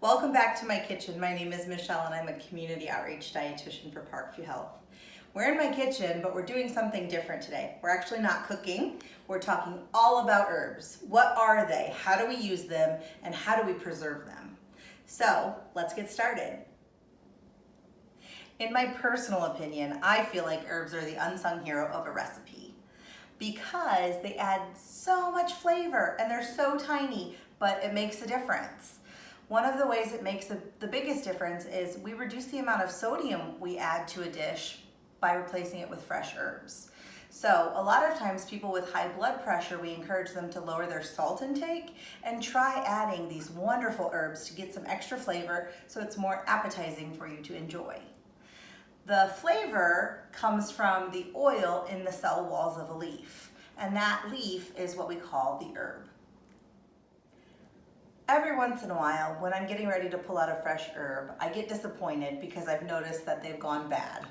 Welcome back to my kitchen. My name is Michelle and I'm a community outreach dietitian for Parkview Health. We're in my kitchen, but we're doing something different today. We're actually not cooking. We're talking all about herbs. What are they? How do we use them? And how do we preserve them? So let's get started. In my personal opinion, I feel like herbs are the unsung hero of a recipe because they add so much flavor and they're so tiny, but it makes a difference. One of the ways it makes the biggest difference is we reduce the amount of sodium we add to a dish by replacing it with fresh herbs. So a lot of times people with high blood pressure, we encourage them to lower their salt intake and try adding these wonderful herbs to get some extra flavor so it's more appetizing for you to enjoy. The flavor comes from the oil in the cell walls of a leaf, and that leaf is what we call the herb. Every once in a while, when I'm getting ready to pull out a fresh herb, I get disappointed because I've noticed that they've gone bad.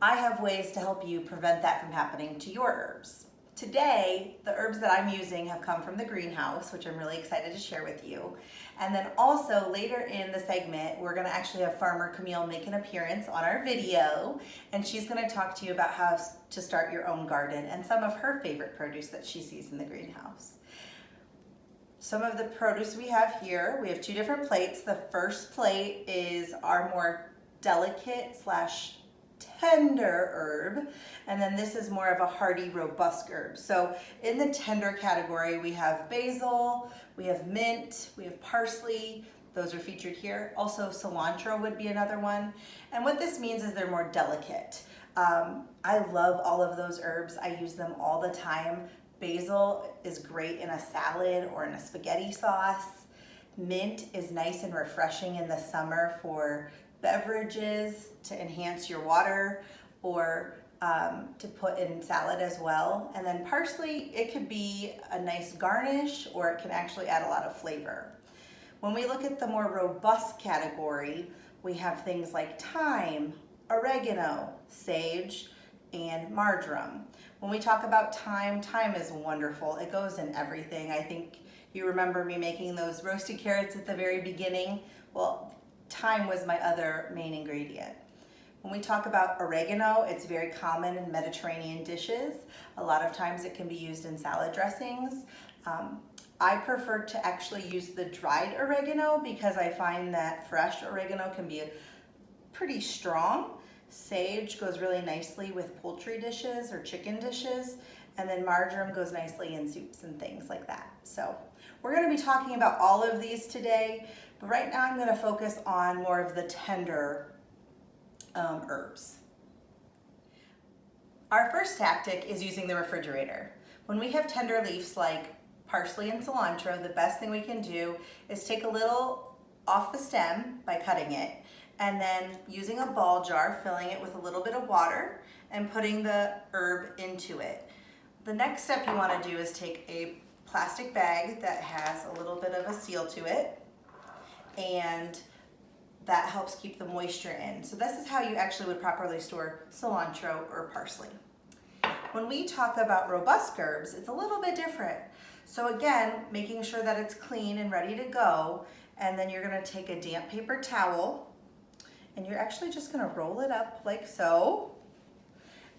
I have ways to help you prevent that from happening to your herbs. Today, the herbs that I'm using have come from the greenhouse, which I'm really excited to share with you. And then also later in the segment, we're gonna actually have Farmer Camille make an appearance on our video, and she's gonna talk to you about how to start your own garden and some of her favorite produce that she sees in the greenhouse. Some of the produce we have here, we have two different plates. The first plate is our more delicate / tender herb, and then this is more of a hardy, robust herb. So in the tender category, we have basil, we have mint, we have parsley. Those are featured here. Also cilantro would be another one. And what this means is they're more delicate. I love all of those herbs. I use them all the time. Basil is great in a salad or in a spaghetti sauce. Mint is nice and refreshing in the summer for beverages to enhance your water or to put in salad as well. And then parsley, it could be a nice garnish or it can actually add a lot of flavor. When we look at the more robust category, we have things like thyme, oregano, sage, and marjoram. When we talk about thyme, thyme is wonderful. It goes in everything. I think you remember me making those roasted carrots at the very beginning. Well, thyme was my other main ingredient. When we talk about oregano, it's very common in Mediterranean dishes. A lot of times it can be used in salad dressings. I prefer to actually use the dried oregano because I find that fresh oregano can be pretty strong. Sage goes really nicely with poultry dishes or chicken dishes, and then marjoram goes nicely in soups and things like that. So we're going to be talking about all of these today, but right now I'm going to focus on more of the tender herbs. Our first tactic is using the refrigerator. When we have tender leaves like parsley and cilantro, the best thing we can do is take a little off the stem by cutting it, and then using a ball jar, filling it with a little bit of water and putting the herb into it. The next step you want to do is take a plastic bag that has a little bit of a seal to it, and that helps keep the moisture in. So this is how you actually would properly store cilantro or parsley. When we talk about robust herbs, it's a little bit different. So again, making sure that it's clean and ready to go, and then you're going to take a damp paper towel and you're actually just going to roll it up like so,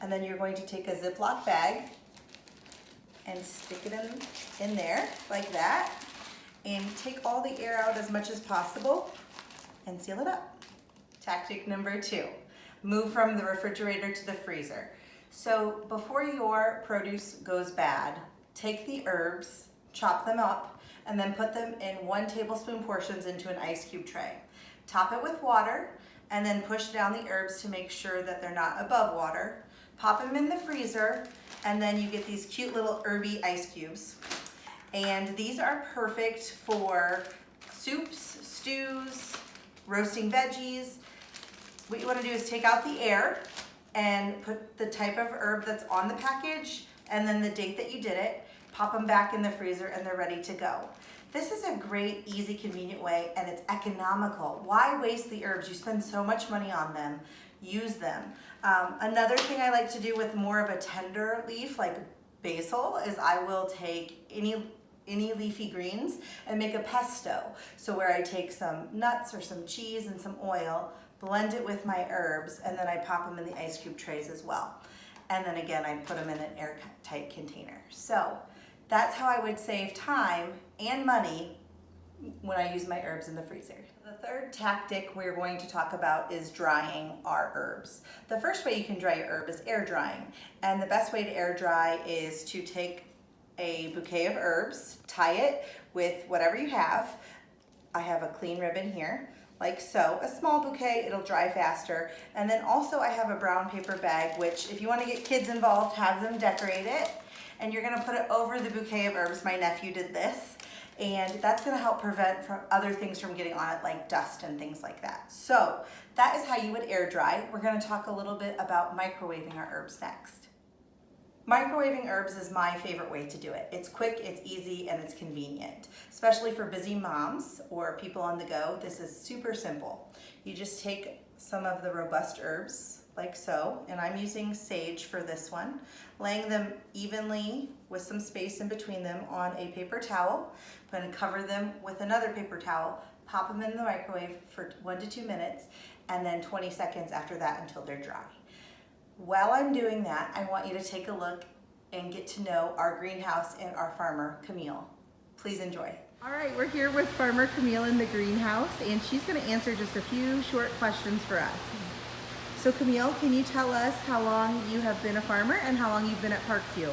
and then you're going to take a Ziploc bag and stick it in there like that, and take all the air out as much as possible and seal it up. Tactic number 2, move from the refrigerator to the freezer. So before your produce goes bad, take the herbs, chop them up, and then put them in 1 tablespoon portions into an ice cube tray. Top it with water, and then push down the herbs to make sure that they're not above water. Pop them in the freezer, and then you get these cute little herby ice cubes. And these are perfect for soups, stews, roasting veggies. What you want to do is take out the air and put the type of herb that's on the package and then the date that you did it, pop them back in the freezer, and they're ready to go. This is a great, easy, convenient way, and it's economical. Why waste the herbs? You spend so much money on them. Use them. Another thing I like to do with more of a tender leaf like basil is I will take any any leafy greens and make a pesto. So where I take some nuts or some cheese and some oil, blend it with my herbs, and then I pop them in the ice cube trays as well. And then again, I put them in an airtight container. So that's how I would save time and money when I use my herbs in the freezer. The third tactic we're going to talk about is drying our herbs. The first way you can dry your herb is air drying. And the best way to air dry is to take a bouquet of herbs, tie it with whatever you have. I have a clean ribbon here, like so. A small bouquet, it'll dry faster. And then also I have a brown paper bag, which if you want to get kids involved, have them decorate it. And you're gonna put it over the bouquet of herbs. My nephew did this. And that's gonna help prevent from other things from getting on it, like dust and things like that. So that is how you would air dry. We're gonna talk a little bit about microwaving our herbs next. Microwaving herbs is my favorite way to do it. It's quick, it's easy, and it's convenient. Especially for busy moms or people on the go, this is super simple. You just take some of the robust herbs, like so, and I'm using sage for this one, laying them evenly with some space in between them on a paper towel. I'm going to cover them with another paper towel, pop them in the microwave for 1 to 2 minutes, and then 20 seconds after that until they're dry. While I'm doing that, I want you to take a look and get to know our greenhouse and our farmer, Camille. Please enjoy. All right, we're here with Farmer Camille in the greenhouse, and she's going to answer just a few short questions for us. So Camille, can you tell us how long you have been a farmer and how long you've been at Parkview?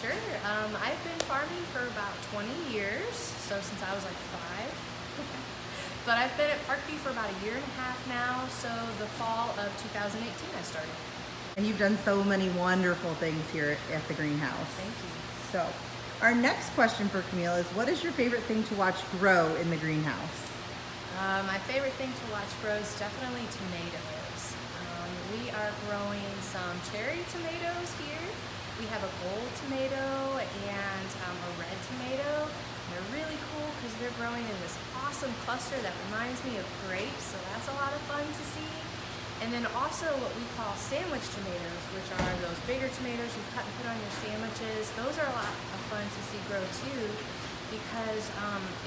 Sure. I've been farming for about 20 years, so since I was like 5. But I've been at Parkview for about 1.5 years now, so the fall of 2018 I started. And you've done so many wonderful things here at the greenhouse. Thank you. So, our next question for Camille is, what is your favorite thing to watch grow in the greenhouse? My favorite thing to watch grow is definitely tomatoes. We are growing some cherry tomatoes here. We have a gold tomato and a red tomato. They're really cool because they're growing in this awesome cluster that reminds me of grapes, so that's a lot of fun to see. And then also what we call sandwich tomatoes, which are those bigger tomatoes you cut and put on your sandwiches. Those are a lot of fun to see grow too, because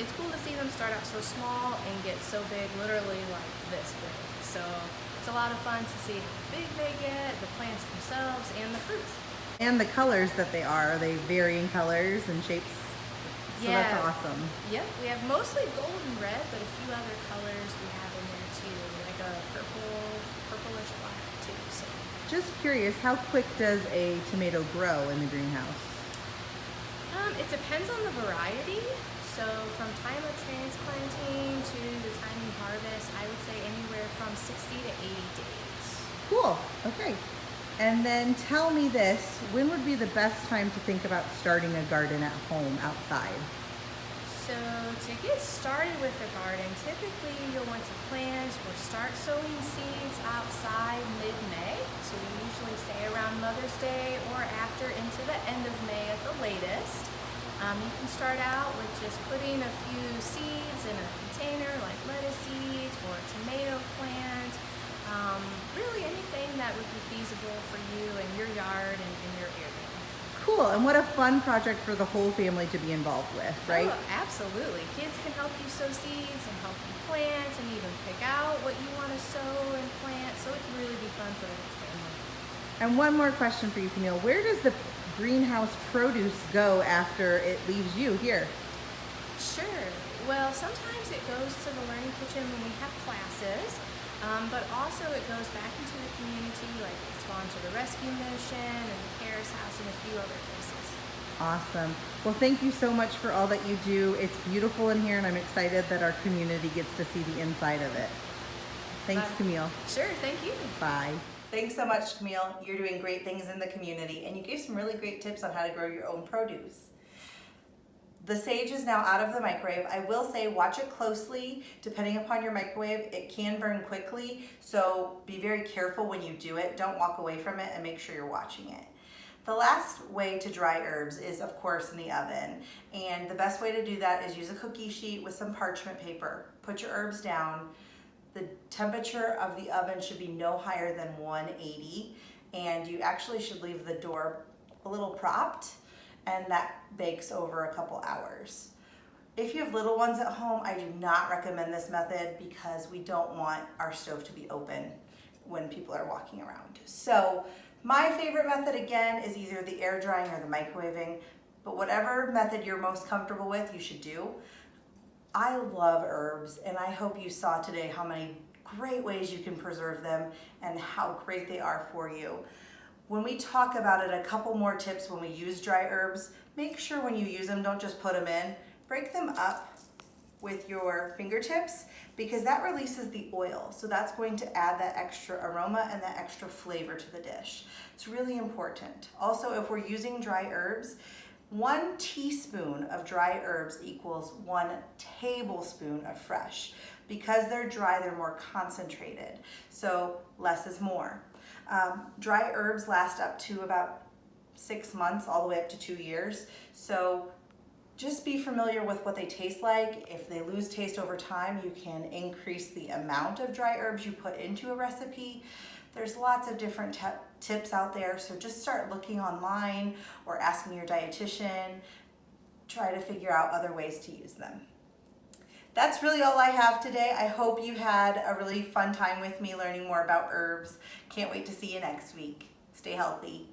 it's cool to see them start out so small and get so big, literally like this big. So it's a lot of fun to see how big they get, the plants themselves, and the fruit. And the colors that they are they vary in colors and shapes? So Yeah. that's awesome. Yep, we have mostly gold and red, but a few other colors we have in there too, like a purplish black too. So. Just curious, how quick does a tomato grow in the greenhouse? It depends on the variety. So from time of transplanting to the time you harvest, I would say anywhere from 60 to 80 days. Cool, okay. And then tell me this, when would be the best time to think about starting a garden at home outside? So to get started with the garden, typically you'll want to plant or start sowing seeds outside mid-May. So we usually say around Mother's Day or after into the end of May at the latest. You can start out with just putting a few seeds in a container like lettuce seeds or a tomato plant. Really anything that would be feasible for you in your yard and in your area. Cool, and what a fun project for the whole family to be involved with, right? Oh, absolutely. Kids can help you sow seeds and help you plant and even pick out what you want to sow and plant, so it can really be fun for the whole family. And one more question for you, Camille. Where does the greenhouse produce go after it leaves you here? Sure. Well, sometimes it goes to the learning kitchen when we have classes, but also it goes back into the community, like it's gone to the rescue mission and the Cares House and a few other places. Awesome. Well, thank you so much for all that you do. It's beautiful in here, and I'm excited that our community gets to see the inside of it. Thanks, Bye. Camille. Sure, thank you. Bye. Thanks so much, Camille. You're doing great things in the community, and you gave some really great tips on how to grow your own produce. The sage is now out of the microwave. I will say watch it closely. Depending upon your microwave, it can burn quickly, so be very careful when you do it. Don't walk away from it and make sure you're watching it. The last way to dry herbs is, of course, in the oven. And the best way to do that is use a cookie sheet with some parchment paper. Put your herbs down. The temperature of the oven should be no higher than 180, and you actually should leave the door a little propped and that bakes over a couple hours. If you have little ones at home, I do not recommend this method because we don't want our stove to be open when people are walking around. So my favorite method again is either the air drying or the microwaving, but whatever method you're most comfortable with, you should do. I love herbs, and I hope you saw today how many great ways you can preserve them and how great they are for you. When we talk about it, a couple more tips when we use dry herbs. Make sure when you use them, don't just put them in. Break them up with your fingertips because that releases the oil. So that's going to add that extra aroma and that extra flavor to the dish. It's really important. Also, if we're using dry herbs, 1 teaspoon of dry herbs equals 1 tablespoon of fresh. Because they're dry, they're more concentrated. So less is more. Dry herbs last up to about 6 months, all the way up to 2 years. So just be familiar with what they taste like. If they lose taste over time, you can increase the amount of dry herbs you put into a recipe. There's lots of different tips out there, so just start looking online or asking your dietitian. Try to figure out other ways to use them. That's really all I have today. I hope you had a really fun time with me learning more about herbs. Can't wait to see you next week. Stay healthy.